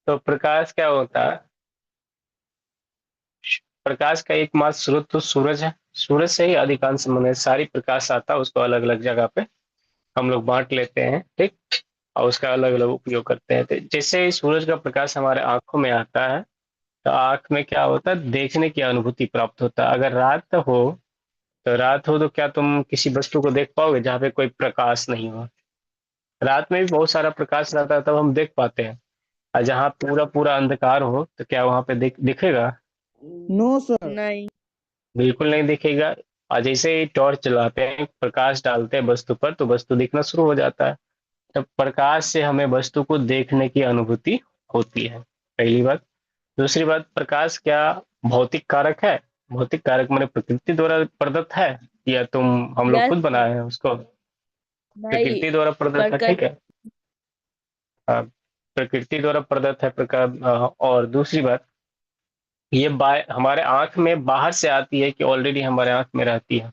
तो प्रकाश क्या होता है? प्रकाश का एकमात्र स्रोत तो सूरज है। सूरज से ही अधिकांश मैंने सारी प्रकाश आता है, उसको अलग अलग जगह पे हम लोग बांट लेते हैं, ठीक। और उसका अलग अलग उपयोग करते हैं। तो जैसे ही सूरज का प्रकाश हमारे आंखों में आता है, तो आंख में क्या होता है, देखने की अनुभूति प्राप्त होता है। अगर रात हो तो क्या तुम किसी वस्तु को देख पाओगे जहाँ पे कोई प्रकाश नहीं हो? रात में भी बहुत सारा प्रकाश रहता है, तब हम देख पाते हैं। और जहाँ पूरा पूरा अंधकार हो तो क्या वहां पे दिखेगा? No sir. नहीं। बिल्कुल नहीं दिखेगा। और जैसे ही टॉर्च चलाते हैं, प्रकाश डालते हैं वस्तु पर, तो वस्तु दिखना शुरू हो जाता है। तब प्रकाश से हमें वस्तु को देखने की अनुभूति होती है, पहली बात। दूसरी बात, प्रकाश क्या भौतिक कारक है? भौतिक कारक माने प्रकृति द्वारा प्रदत्त है, या हम लोग यस खुद सर। बनाए हैं उसको? नहीं। प्रकृति द्वारा प्रदत्त है, प्रकट। ठीक है। हाँ, प्रकृति द्वारा प्रदत्त है प्रकाश। और दूसरी बात, ये हमारे आंख में बाहर से आती है कि ऑलरेडी हमारे आंख में रहती है?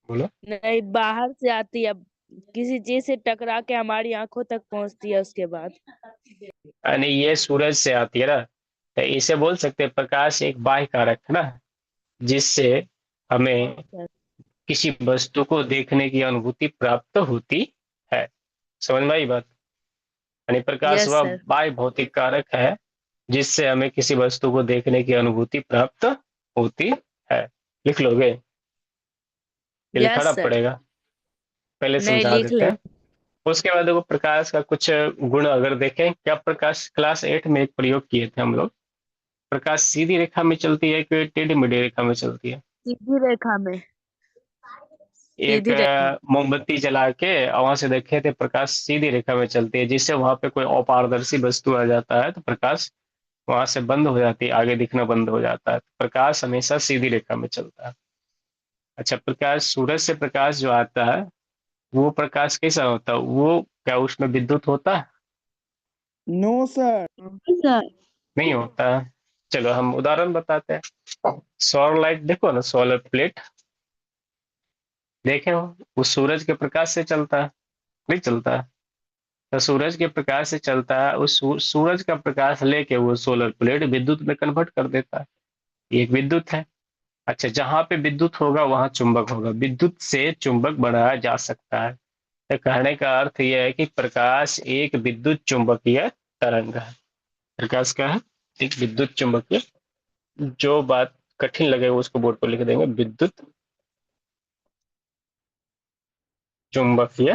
बोलो। नहीं, बाहर से आती है। किसी चीज से टकरा के हमारी आंखों तक पहुंचती है उसके बाद। यानी ये सूरज से आती है ना, तो इसे बोल सकते हैं प्रकाश एक बाह्य कारक है ना, जिससे हमें सर। किसी वस्तु को देखने की अनुभूति प्राप्त होती है। समझ में आई बात? यानी प्रकाश यस वह सर। बाह्य भौतिक कारक है जिससे हमें किसी वस्तु को देखने की अनुभूति प्राप्त होती है। लिख लोगे? ये यस लिखाना सर। पड़ेगा, पहले नहीं, समझा लिख देते ले। हैं। उसके बाद देखो, प्रकाश का कुछ गुण अगर देखें, क्या प्रकाश क्लास 8 में एक प्रयोग किए थे हम लोग। प्रकाश सीधी रेखा में चलती है कि टेढ़ी मेढ़ी रेखा में चलती है? सीधी रेखा में। एक सीधी रेखा। मोमबत्ती जला के और वहां से देखे थे, प्रकाश सीधी रेखा में चलती है। जिससे वहां पे कोई अपारदर्शी वस्तु आ जाता है तो प्रकाश वहां से बंद हो जाती है, आगे दिखना बंद हो जाता है। प्रकाश हमेशा सीधी रेखा में चलता है। अच्छा, प्रकाश, सूरज से प्रकाश जो आता है, वो प्रकाश कैसा होता है? वो क्या उसमें विद्युत होता है? No sir. सर। नहीं होता है। चलो हम उदाहरण बताते हैं। सौर लाइट देखो ना, सोलर प्लेट देखे हो, वो सूरज के प्रकाश से चलता है? नहीं चलता है। तो सूरज के प्रकाश से चलता है, उस सूरज का प्रकाश लेके वो सोलर प्लेट विद्युत में कन्वर्ट कर देता है। ये एक विद्युत है। अच्छा, जहां पे विद्युत होगा वहां चुंबक होगा, विद्युत से चुंबक बनाया जा सकता है। तो कहने का अर्थ यह है कि प्रकाश एक विद्युत चुंबकीय तरंग है। प्रकाश क्या है? एक विद्युत चुंबकीय। जो बात कठिन लगे उसको बोर्ड पर लिख देंगे, विद्युत चुंबकीय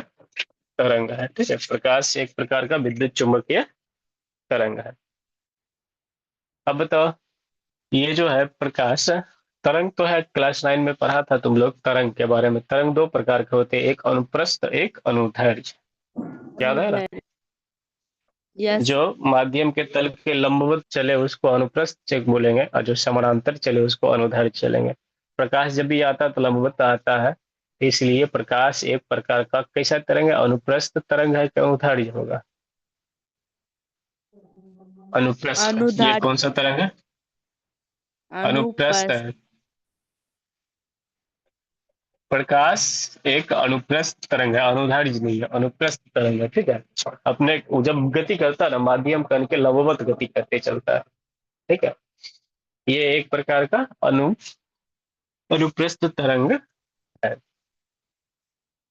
तरंग है, ठीक है। प्रकाश एक प्रकार का विद्युत चुंबकीय तरंग है। अब बताओ, ये जो है प्रकाश तरंग तो है, क्लास 9 में पढ़ा था तुम लोग तरंग के बारे में। तरंग दो प्रकार के होते हैं, एक अनुप्रस्थ, एक अनुदैर्ध्य। याद है ना? अनुदैर्ध्य। यस। जो माध्यम के तल के लंबवत चले उसको अनुप्रस्थ चेक बोलेंगे, और जो समानांतर चले उसको अनुदैर्ध्य चलेंगे। प्रकाश जब भी आता है तो लंबवत आता है, इसलिए प्रकाश एक प्रकार का कैसा तरंग है? अनुप्रस्थ तरंग है कि अनुदैर्ध्य होगा? अनुप्रस्थ। ये अनुदार। कौन सा तरंग है? अनुप्रस्थ अनुप्रस्थ। है। प्रकाश एक अनुप्रस्थ तरंग है, अनुदैर्ध्य नहीं है, अनुप्रस्थ तरंग है, ठीक है। अपने जब गति करता है ना, माध्यम कण के लंबवत गति करते चलता है, ठीक है। ये एक प्रकार का अनुप्रस्थ तरंग है।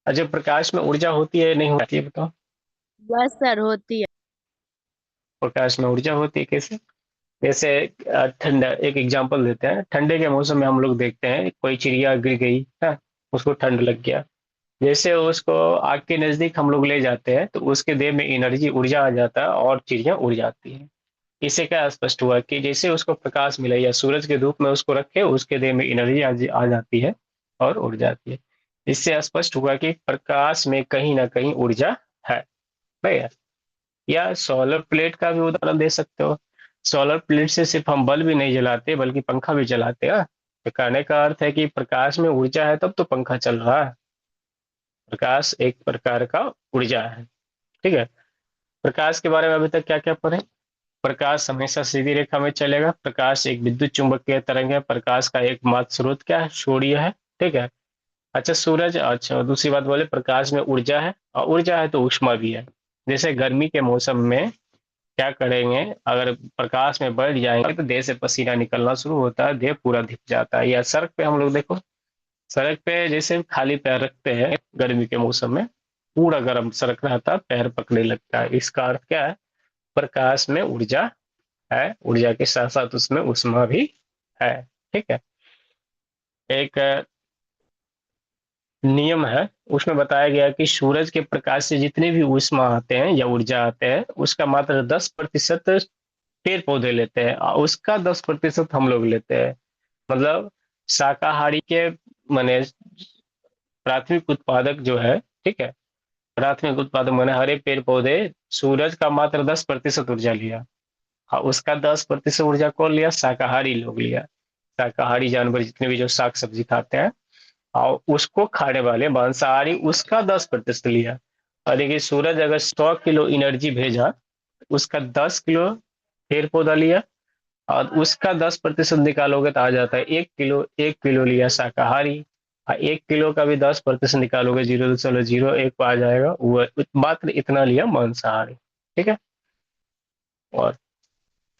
अच्छा, प्रकाश में ऊर्जा होती है नहीं होती है, बताओ? यस सर, होती है। प्रकाश में ऊर्जा होती है कैसे? जैसे ठंडा, एक एग्जांपल देते हैं। ठंडे के मौसम में हम लोग देखते हैं कोई चिड़िया गिर गई है, उसको ठंड लग गया। जैसे उसको आग के नजदीक हम लोग ले जाते हैं तो उसके देह में एनर्जी, ऊर्जा आ जाता है और चिड़िया उड़ जाती है। इससे क्या स्पष्ट हुआ कि जैसे उसको प्रकाश मिला या सूरज के धूप में उसको रखे, उसके देह में एनर्जी आ जाती है और उड़ जाती है। इससे स्पष्ट हुआ कि प्रकाश में कहीं ना कहीं ऊर्जा है। भैया, या सोलर प्लेट का भी उदाहरण दे सकते हो। सोलर प्लेट से सिर्फ हम बल्ब भी नहीं जलाते बल्कि पंखा भी चलाते हैं। तो कहने का अर्थ है कि प्रकाश में ऊर्जा है तब तो पंखा चल रहा है। प्रकाश एक प्रकार का ऊर्जा है, ठीक है। प्रकाश के बारे में अभी तक क्या क्या पढ़े? प्रकाश हमेशा सीधी रेखा में चलेगा। प्रकाश एक विद्युत चुंबकीय तरंग है। प्रकाश का एकमात्र स्रोत क्या है? सूर्य है, ठीक है। अच्छा, सूरज। अच्छा, दूसरी बात बोले, प्रकाश में ऊर्जा है, और ऊर्जा है तो ऊष्मा भी है। जैसे गर्मी के मौसम में क्या करेंगे, अगर प्रकाश में बैठ जाएंगे तो देह से पसीना निकलना शुरू होता है, देह पूरा धिप जाता है। या सड़क पे हम लोग देखो, सड़क पे जैसे खाली पैर रखते हैं गर्मी के मौसम में, पूरा गर्म सड़क रहता है, पैर पकने लगता है। इसका अर्थ क्या है? प्रकाश में ऊर्जा है, ऊर्जा के साथ साथ उसमें ऊष्मा भी है। ठीक है। एक नियम है, उसमें बताया गया कि सूरज के प्रकाश से जितने भी ऊष्मा आते हैं या ऊर्जा आते हैं, उसका मात्र 10% पेड़ पौधे लेते हैं और उसका 10% हम लोग लेते हैं। मतलब शाकाहारी के माने प्राथमिक उत्पादक जो है, ठीक है, प्राथमिक उत्पादक माने हरे पेड़ पौधे सूरज का मात्र 10% ऊर्जा लिया, और उसका 10% ऊर्जा कौन लिया? शाकाहारी लोग लिया। शाकाहारी जानवर जितने भी जो साग सब्जी खाते हैं, और उसको खाने वाले मांसाहारी उसका 10% लिया। और देखिए, सूरज अगर 100 किलो एनर्जी भेजा, उसका 10 किलो पेड़ पौधा लिया, और उसका 10% निकालोगे तो आ जाता है 1 किलो। 1 किलो लिया शाकाहारी, और 1 किलो का भी 10% निकालोगे, 0.01 आ जाएगा, वो मात्र इतना लिया मांसाहारी। ठीक है। और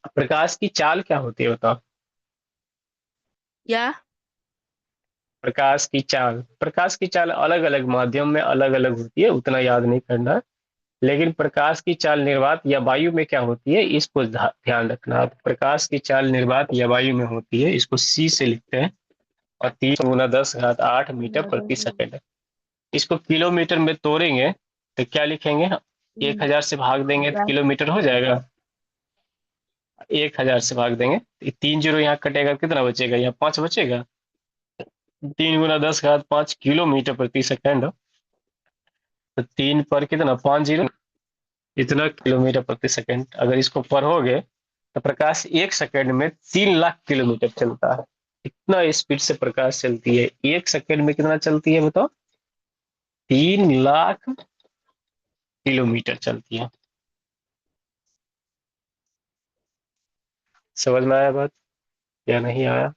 प्रकाश की चाल क्या होती है बताओ? क्या? प्रकाश की चाल अलग अलग माध्यम में अलग अलग होती है, उतना याद नहीं करना है। लेकिन प्रकाश की चाल निर्वात या वायु में क्या होती है, इसको ध्यान रखना। प्रकाश की चाल निर्वात या वायु में होती है, इसको सी से लिखते हैं, और 3 × 10⁸मीटर प्रति सेकंड है। इसको किलोमीटर में तोड़ेंगे तो क्या लिखेंगे? 1,000 से भाग देंगे तो किलोमीटर हो जाएगा। 1,000 से भाग देंगे तो 3 जीरो यहाँ कटेगा, कितना बचेगा? यहाँ 5 बचेगा। 3 × 10⁻5 किलोमीटर प्रति सेकंड। तो 3 पर कितना? 5 जीरो, इतना किलोमीटर प्रति सेकंड। अगर इसको पढ़ोगे तो प्रकाश 1 सेकंड में 3 लाख किलोमीटर चलता है। इतना स्पीड से प्रकाश चलती है। 1 सेकंड में कितना चलती है बताओ? 3 लाख किलोमीटर चलती है। समझ में आया बात या नहीं आया?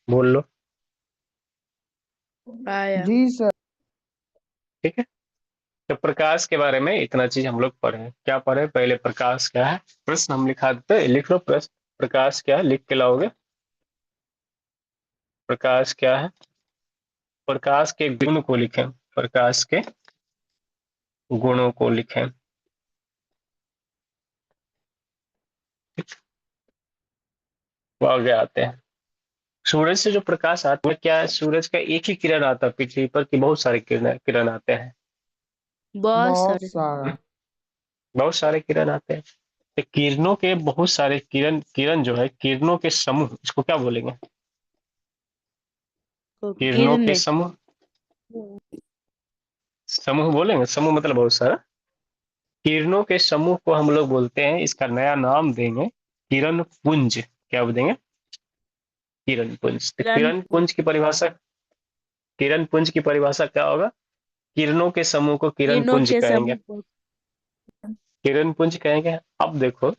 बोल लो। आया। जी सर। ठीक है। तो प्रकाश के बारे में इतना चीज हम लोग पढ़े। क्या पढ़े? पहले प्रकाश क्या है, प्रश्न हम लिखा देते, लिख लो प्रश्न। प्रकाश क्या है, लिख के लाओगे। प्रकाश क्या है? प्रकाश के गुण को लिखें, प्रकाश के गुणों को लिखें। वो आगे आते हैं। सूरज से जो प्रकाश आता है, क्या है? सूरज का एक ही किरण आता है पृथ्वी पर, कि बहुत सारे किरण किरण आते हैं? बहुत बहुत सारे। सारा। बहुत सारे किरण आते हैं। तो किरणों के बहुत सारे किरण, किरण जो है किरणों के समूह, इसको क्या बोलेंगे? को किरणों के किरने। समूह, समूह बोलेंगे। समूह मतलब बहुत सारा। किरणों के समूह को हम लोग बोलते हैं, इसका नया नाम देंगे किरण पुंज। क्या देंगे? किरण पुंज। तो किरण। किरण पुंज की परिभाषा क्या होगा? किरणों के समूह को किरण किरणों पुंज के कहेंगे। समूह को। किरण पुंज कहेंगे। अब देखो,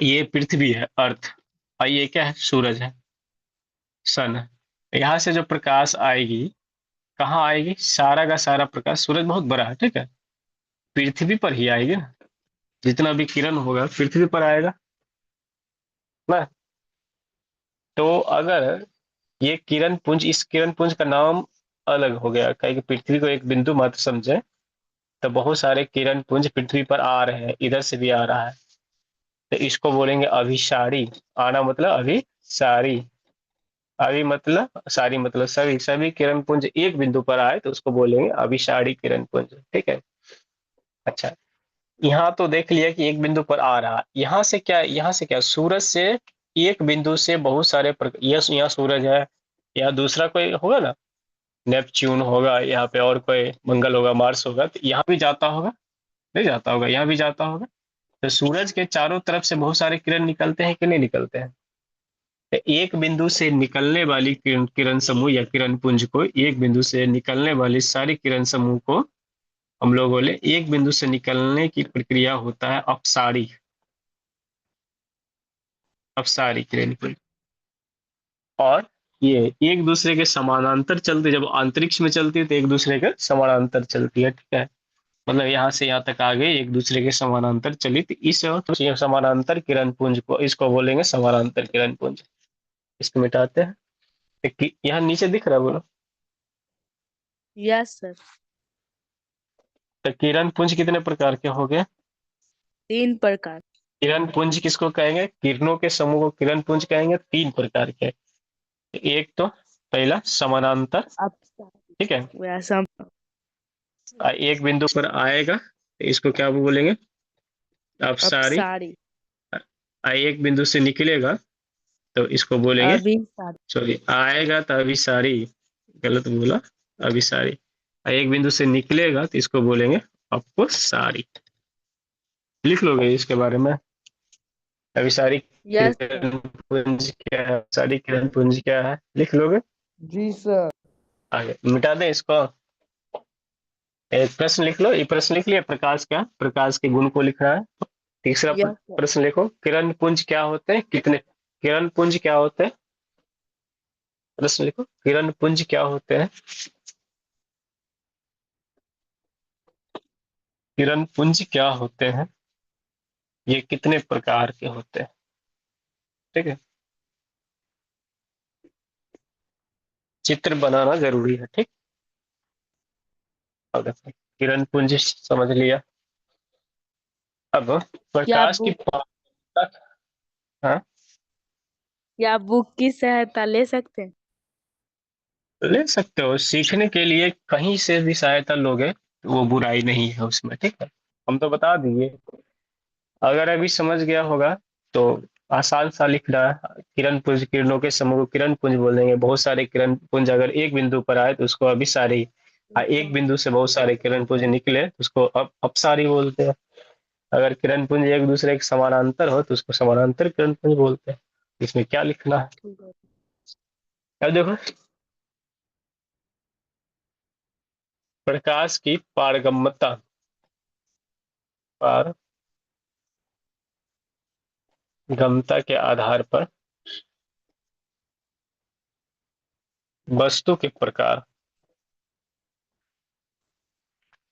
ये पृथ्वी है, अर्थ, और ये क्या है? सूरज है, सन है। यहाँ से जो प्रकाश आएगी, कहाँ आएगी? सारा का सारा प्रकाश, सूरज बहुत बड़ा है, ठीक है, पृथ्वी पर ही आएगी ना। जितना भी किरण होगा पृथ्वी पर आएगा ना। तो अगर ये किरण पुंज, इस किरण पुंज का नाम अलग हो गया, कहीं कि पृथ्वी को एक बिंदु मत समझे, तो बहुत सारे किरण पुंज पृथ्वी पर आ रहे हैं, इधर से भी आ रहा है, तो इसको बोलेंगे अभिसारी। आना मतलब अभिसारी, अभी मतलब सारी, मतलब सभी सभी किरण पुंज एक बिंदु पर आए तो उसको बोलेंगे अभिसारी किरण पुंज। ठीक है। अच्छा, यहाँ तो देख लिया कि एक बिंदु पर आ रहा। यहाँ से क्या, यहाँ से क्या, सूरज से एक बिंदु से बहुत सारे यहाँ सूरज है, या दूसरा कोई होगा ना, नेपच्यून होगा, यहाँ पे और कोई मंगल होगा, मार्स होगा, तो यहाँ भी जाता होगा, नहीं जाता होगा? यहाँ भी जाता होगा। तो सूरज के चारों तरफ से बहुत सारे किरण निकलते हैं कि नहीं निकलते हैं? तो एक बिंदु से निकलने वाली किरण, किरण समूह या किरण पुंज को, एक बिंदु से निकलने वाली सारी किरण समूह को हम लोग बोले, एक बिंदु से निकलने की प्रक्रिया होता है अपसारी। अपसारी किरण पुंज। और ये एक दूसरे के समानांतर चलते, जब अंतरिक्ष में चलती है तो एक दूसरे के समानांतर चलती है, ठीक है। मतलब यहाँ से यहाँ तक आ गए, एक दूसरे के समानांतर चली, तो इस समानांतर किरण पुंज को, इसको बोलेंगे समानांतर किरण पुंज। इसको मिटाते हैं। यहाँ नीचे दिख रहा है, बोलो। Yes sir. तो किरण पुंज कितने प्रकार के हो गए? 3 प्रकार। किरण पुंज किसको कहेंगे? किरणों के समूह को किरण पुंज कहेंगे। 3 प्रकार के। एक तो पहला समानांतर, अपसारी। ठीक है। वैसा। एक बिंदु पर आएगा तो इसको क्या बोलेंगे? अपसारी। अपसारी। एक बिंदु से निकलेगा तो इसको बोलेंगे, अभिसारी। सॉरी, आएगा तो अभिसारी, गलत बोला, अभिसारी। एक बिंदु से निकलेगा तो इसको बोलेंगे अपसारी। लिख लोगे इसके बारे में? अभिसारी यस सर। किरण पुंज क्या है, अपसारी किरण पुंज क्या है, लिख लोगे? जी सर। आगे मिटा दें इसको। एक प्रश्न लिख लो, ये प्रश्न लिख लिया, प्रकाश क्या, प्रकाश के गुण को लिख रहा है। तीसरा यस सर। प्रश्न लिखो, किरण पुंज क्या होते हैं, कितने किरण पुंज क्या होते हैं? प्रश्न लिखो, किरण पुंज क्या होते हैं? किरण पुंज क्या होते हैं? ये कितने प्रकार के होते हैं? ठीक है, चित्र बनाना जरूरी है, ठीक। अब देखो, किरण पुंज समझ लिया। अब क्या प्रकाश की बुक पारगम्यता। हाँ, क्या बुक की सहायता ले सकते हैं? ले सकते हो, सीखने के लिए कहीं से भी सहायता लोगे तो वो बुराई नहीं है उसमें, ठीक है। हम तो बता दिए, अगर अभी समझ गया होगा तो आसान सा लिख रहा है। किरण पुंज, किरणों के समूह को किरण पुंज बोल देंगे। बहुत सारे किरण पुंज अगर एक बिंदु पर आए तो उसको अभिसारी, एक बिंदु से बहुत सारे किरण पुंज निकले तो उसको अपसारी बोलते हैं। अगर किरण पुंज एक दूसरे के समानांतर हो तो उसको समानांतर किरण पुंज बोलते हैं। इसमें क्या लिखना है? ठीक है। अब देखो, प्रकाश की पारगम्यता, पारगम्यता के आधार पर वस्तु के प्रकार,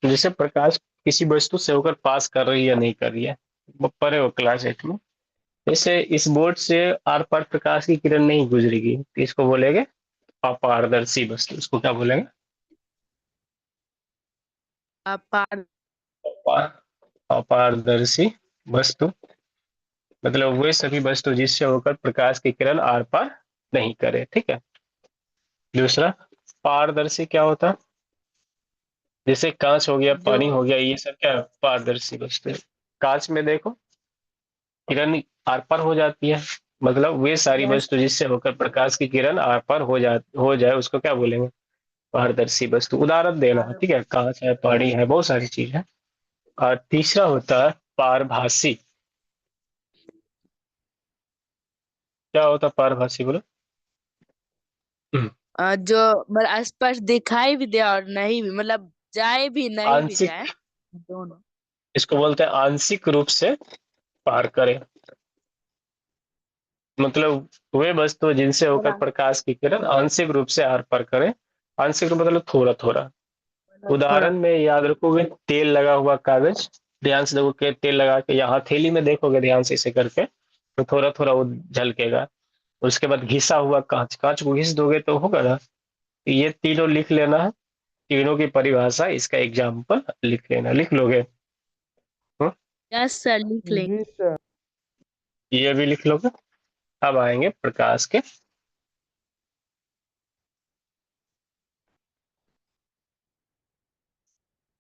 जैसे प्रकाश किसी वस्तु से होकर पास कर रही है या नहीं कर रही है, वो पढ़े हो क्लास 8 में। जैसे इस बोर्ड से आर पार प्रकाश की किरण नहीं गुजरेगी तो इसको बोलेंगे अपारदर्शी वस्तु। इसको क्या बोलेंगे? अपार। अपारदर्शी वस्तु। मतलब वे सभी वस्तु जिससे होकर प्रकाश की किरण आर पार नहीं करे, ठीक है। दूसरा, पारदर्शी क्या होता है? जैसे कांच हो गया, जो पानी हो गया, ये सब क्या है? पारदर्शी वस्तु है। कांच में देखो, किरण आर पार हो जाती है। मतलब वे सारी यस। वस्तु जिससे होकर प्रकाश की किरण आर पार हो जाए उसको क्या बोलेंगे? पारदर्शी वस्तु। उदाहरण देना है, ठीक है। कांच है, पानी है, बहुत सारी चीज है। और तीसरा होता है पारभासी। क्या होता है पारभासी, बोलो? हम्म, जो मतलब स्पष्ट दिखाई भी दे और नहीं भी, मतलब जाए भी नहीं भी जाए, आंशिक, दोनों। इसको बोलते हैं आंशिक रूप से पार करे। मतलब वे वस्तु जिनसे होकर थोड़ा प्रकाश की किरण आंशिक रूप से आर पार करे। आंशिक रूप मतलब थोड़ा थोड़ा। मतलब थोड़ा। उदाहरण में याद रखोगे, तेल लगा हुआ कागज, ध्यान से देखोगे, तेल लगा के यहाँ हथेली में देखोगे ध्यान से इसे करके, तो थोड़ा थोड़ा वो झलकेगा। उसके बाद घिसा हुआ कांच, कांच को घिस दोगे तो होगा ना। तो ये तीनों लिख लेना है, तीनों की परिभाषा, इसका एग्जाम्पल लिख लेना, लिख लोगे? हम्म? यस सर, लिख लेंगे। जी सर। ये भी लिख लोगे। अब आएंगे प्रकाश के,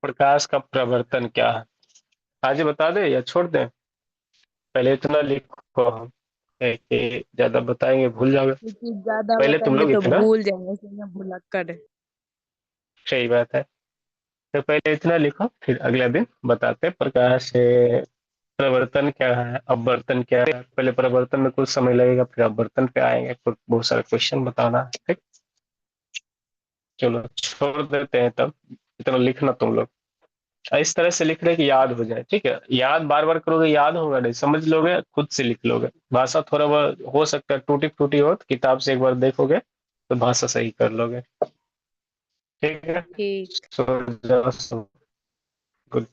प्रकाश का प्रवर्तन क्या है। आज बता दे या छोड़ दें? पहले इतना लिखो हम, है कि ज्यादा बताएंगे भूल जाओगे। क्योंकि ज्यादा पहले तुम बताएंगे लोग तो इतना, भूल जाएंगे, इसलिए भुलक्कड़ है। सही बात है। तो पहले इतना लिखो, फिर अगला दिन बताते हैं प्रकाश से प्रवर्तन क्या है, अपवर्तन क्या है। पहले प्रवर्तन में कुछ समय लगेगा, फिर अपवर्तन पे आएंगे, तो बहुत सारे क्वेश्चन बताना है, ठीक। चलो छोड़ देते हैं तब, इतना लिखना तुम लोग। इस तरह से लिख रहे कि याद हो जाए, ठीक है। याद बार बार करोगे याद होगा नहीं, समझ लोगे, खुद से लिख लोगे। भाषा थोड़ा बहुत हो सकता है टूटी फूटी हो, तो किताब से एक बार देखोगे तो भाषा सही कर लोगे, ठीक है। ठीक। सो जाओ, सो गुड